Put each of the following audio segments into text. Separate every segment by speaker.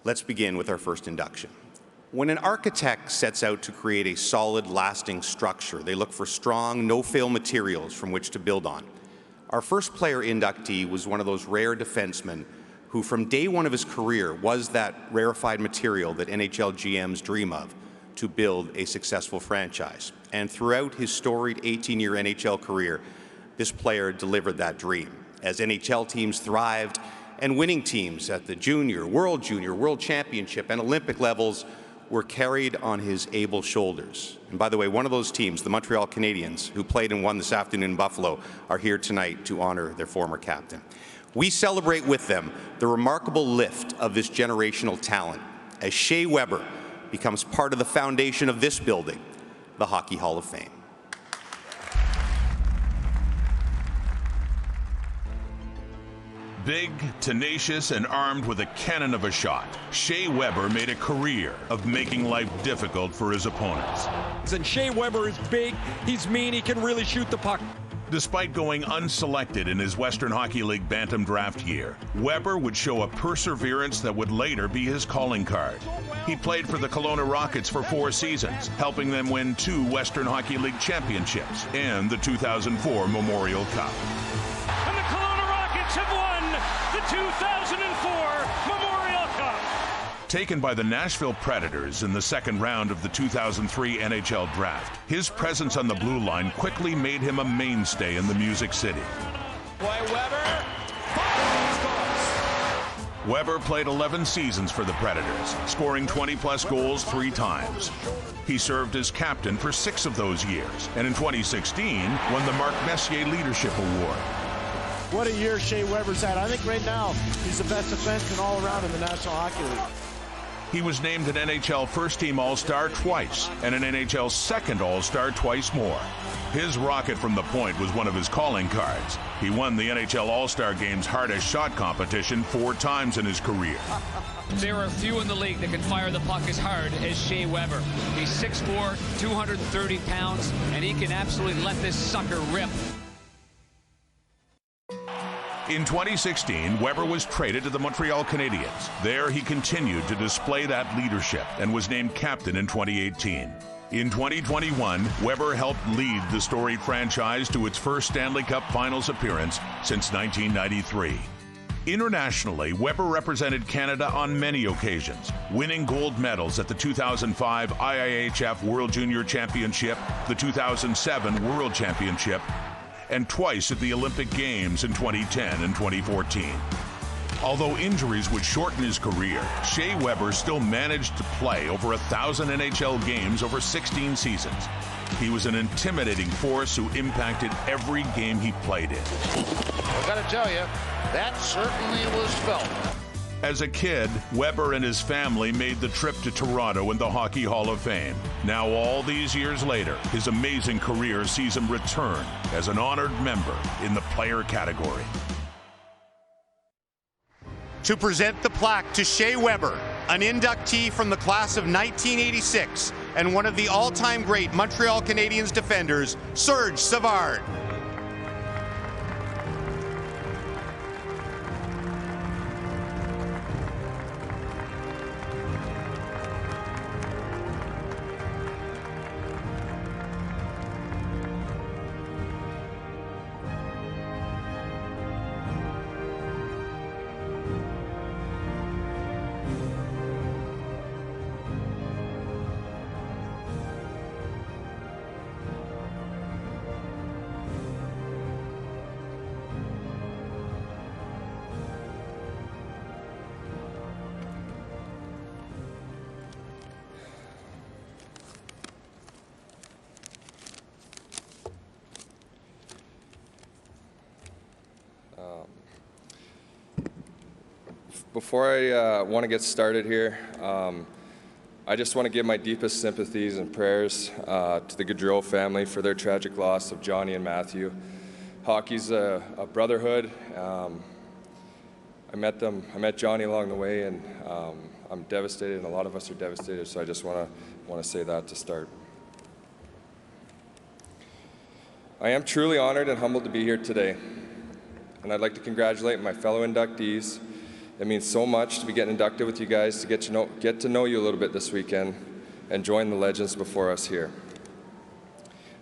Speaker 1: Let's begin with our first induction. When an architect sets out to create a solid, lasting structure, they look for strong, no-fail materials from which to build on. Our first player inductee was one of those rare defensemen who, from day one of his career, was that rarefied material that NHL GMs dream of to build a successful franchise. And throughout his storied 18-year NHL career, this player delivered that dream. As NHL teams thrived and winning teams at the junior, world championship, and Olympic levels were carried on his able shoulders. And by the way, one of those teams, the Montreal Canadiens, who played and won this afternoon in Buffalo, are here tonight to honor their former captain. We celebrate with them the remarkable lift of this generational talent as Shea Weber becomes part of the foundation of this building, the Hockey Hall of Fame.
Speaker 2: Big, tenacious, and armed with a cannon of a shot, Shea Weber made a career of making life difficult for his opponents.
Speaker 3: And Shea Weber is big, he's mean, he can really shoot the puck.
Speaker 2: Despite going unselected in his Western Hockey League Bantam draft year, Weber would show a perseverance that would later be his calling card. He played for the Kelowna Rockets for 4 seasons, helping them win 2 Western Hockey League championships and the 2004 Memorial Cup.
Speaker 4: And the Kelowna Rockets have won the 2004 Memorial Cup.
Speaker 2: Taken by the Nashville Predators in the second round of the 2003 NHL Draft, his presence on the blue line quickly made him a mainstay in the Music City.
Speaker 3: Weber.
Speaker 2: Weber played 11 seasons for the Predators, scoring 20-plus goals 3 times. He served as captain for 6 of those years, and in 2016 won the Marc Messier Leadership Award.
Speaker 5: What a year Shea Weber's had. I think right now he's the best defenseman all around in the National Hockey League.
Speaker 2: He was named an NHL First-Team All-Star twice and an NHL Second All-Star twice more. His rocket from the point was one of his calling cards. He won the NHL All-Star Game's hardest shot competition 4 times in his career.
Speaker 6: There are few in the league that can fire the puck as hard as Shea Weber. He's 6'4", 230 pounds, and he can absolutely let this sucker rip.
Speaker 2: In 2016, Weber was traded to the Montreal Canadiens. There, he continued to display that leadership and was named captain in 2018. In 2021, Weber helped lead the storied franchise to its first Stanley Cup Finals appearance since 1993. Internationally, Weber represented Canada on many occasions, winning gold medals at the 2005 IIHF World Junior Championship, the 2007 World Championship, and twice at the Olympic Games in 2010 and 2014. Although injuries would shorten his career, Shea Weber still managed to play over 1,000 NHL games over 16 seasons. He was an intimidating force who impacted every game he played in.
Speaker 7: I gotta tell you, that certainly was felt.
Speaker 2: As a kid, Weber and his family made the trip to Toronto and the Hockey Hall of Fame. Now, all these years later, his amazing career sees him return as an honored member in the player category.
Speaker 1: To present the plaque to Shea Weber, an inductee from the class of 1986 and one of the all-time great Montreal Canadiens defenders, Serge Savard.
Speaker 8: Before I want to get started here, I just want to give my deepest sympathies and prayers to the Gaudreau family for their tragic loss of Johnny and Matthew. Hockey's a brotherhood. I met Johnny along the way, and I'm devastated, and a lot of us are devastated, so I just want to say that to start. I am truly honored and humbled to be here today, and I'd like to congratulate my fellow inductees It means so much to be getting inducted with you guys, to get to know you a little bit this weekend and join the legends before us here.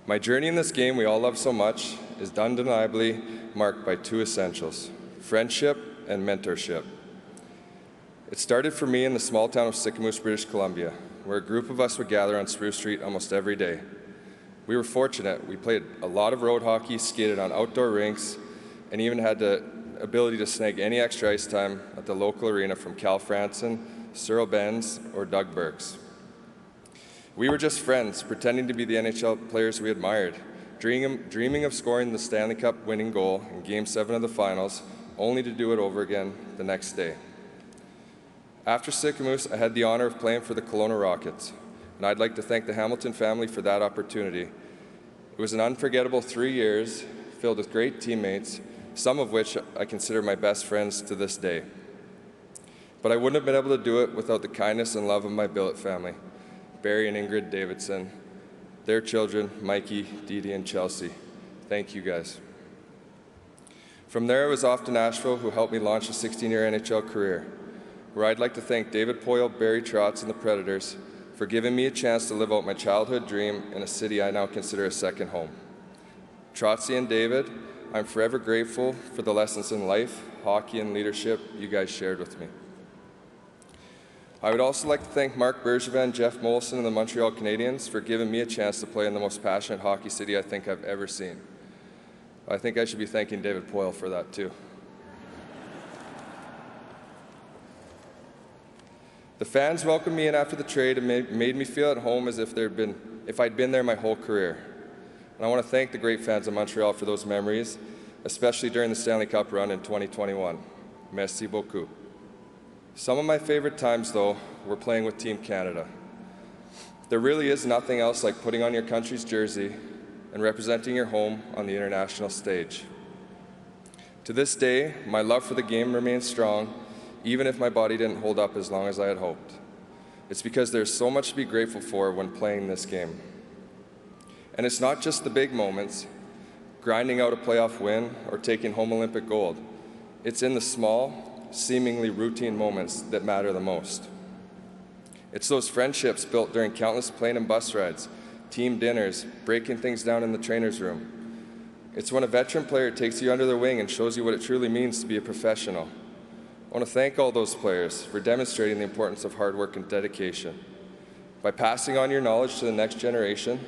Speaker 8: My journey in this game we all love so much is undeniably marked by two essentials: friendship and mentorship. It started for me in the small town of Sicamous, British Columbia, where a group of us would gather on Spruce Street almost every day. We were fortunate. We played a lot of road hockey, skated on outdoor rinks, and even had the ability to snag any extra ice time at the local arena from Cal Franson, Cyril Benz, or Doug Burks. We were just friends, pretending to be the NHL players we admired, dreaming of scoring the Stanley Cup winning goal in Game 7 of the finals, only to do it over again the next day. After Sicamous, I had the honor of playing for the Kelowna Rockets, and I'd like to thank the Hamilton family for that opportunity. It was an unforgettable 3 years filled with great teammates, some of which I consider my best friends to this day. But I wouldn't have been able to do it without the kindness and love of my billet family, Barry and Ingrid Davidson, their children, Mikey, Dee Dee, and Chelsea. Thank you guys. From there, I was off to Nashville, who helped me launch a 16-year NHL career, where I'd like to thank David Poyle, Barry Trotz, and the Predators for giving me a chance to live out my childhood dream in a city I now consider a second home. Trotzy and David, I'm forever grateful for the lessons in life, hockey, and leadership you guys shared with me. I would also like to thank Mark Bergevin and Jeff Molson and the Montreal Canadiens for giving me a chance to play in the most passionate hockey city I think I've ever seen. I think I should be thanking David Poyle for that too. The fans welcomed me in after the trade and made me feel at home as if I'd been there my whole career. And I want to thank the great fans of Montreal for those memories, especially during the Stanley Cup run in 2021. Merci beaucoup. Some of my favorite times, though, were playing with Team Canada. There really is nothing else like putting on your country's jersey and representing your home on the international stage. To this day, my love for the game remains strong, even if my body didn't hold up as long as I had hoped. It's because there's so much to be grateful for when playing this game. And it's not just the big moments, grinding out a playoff win or taking home Olympic gold. It's in the small, seemingly routine moments that matter the most. It's those friendships built during countless plane and bus rides, team dinners, breaking things down in the trainer's room. It's when a veteran player takes you under their wing and shows you what it truly means to be a professional. I want to thank all those players for demonstrating the importance of hard work and dedication. By passing on your knowledge to the next generation,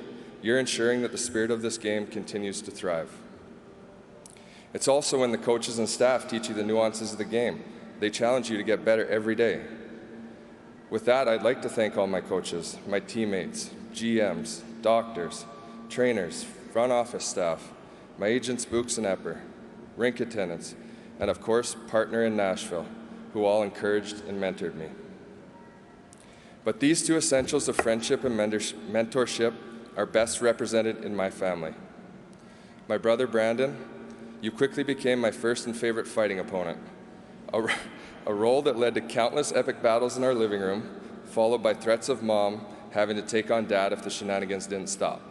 Speaker 8: you're ensuring that the spirit of this game continues to thrive. It's also when the coaches and staff teach you the nuances of the game. They challenge you to get better every day. With that, I'd like to thank all my coaches, my teammates, GMs, doctors, trainers, front office staff, my agents Books and Epper, rink attendants, and of course, partner in Nashville, who all encouraged and mentored me. But these two essentials of friendship and mentorship are best represented in my family. My brother Brandon, you quickly became my first and favorite fighting opponent, a role that led to countless epic battles in our living room, followed by threats of mom having to take on dad if the shenanigans didn't stop.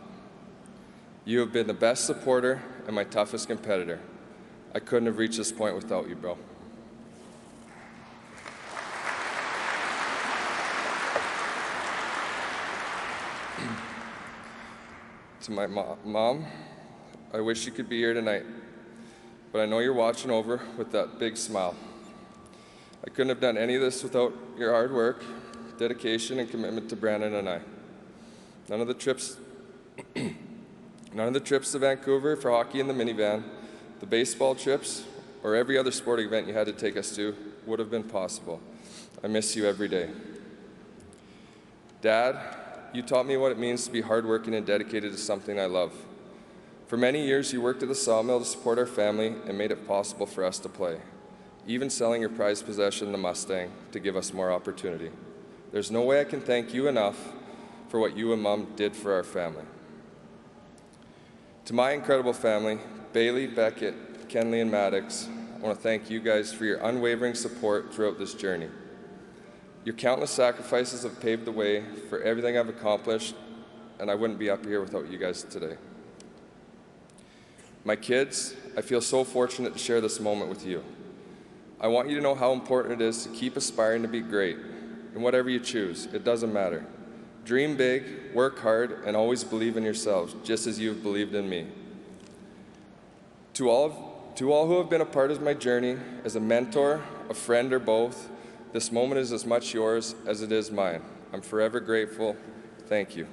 Speaker 8: You have been the best supporter and my toughest competitor. I couldn't have reached this point without you, bro. To my mom, I wish you could be here tonight, but I know you're watching over with that big smile. I couldn't have done any of this without your hard work, dedication, and commitment to Brandon and I. None of the trips to Vancouver for hockey in the minivan, the baseball trips, or every other sporting event you had to take us to would have been possible. I miss you every day. Dad, you taught me what it means to be hardworking and dedicated to something I love. For many years, you worked at the sawmill to support our family and made it possible for us to play, even selling your prized possession, the Mustang, to give us more opportunity. There's no way I can thank you enough for what you and Mom did for our family. To my incredible family, Bailey, Beckett, Kenley, and Maddox, I want to thank you guys for your unwavering support throughout this journey. Your countless sacrifices have paved the way for everything I've accomplished, and I wouldn't be up here without you guys today. My kids, I feel so fortunate to share this moment with you. I want you to know how important it is to keep aspiring to be great in whatever you choose. It doesn't matter. Dream big, work hard, and always believe in yourselves, just as you've believed in me. To all who have been a part of my journey, as a mentor, a friend, or both, this moment is as much yours as it is mine. I'm forever grateful. Thank you.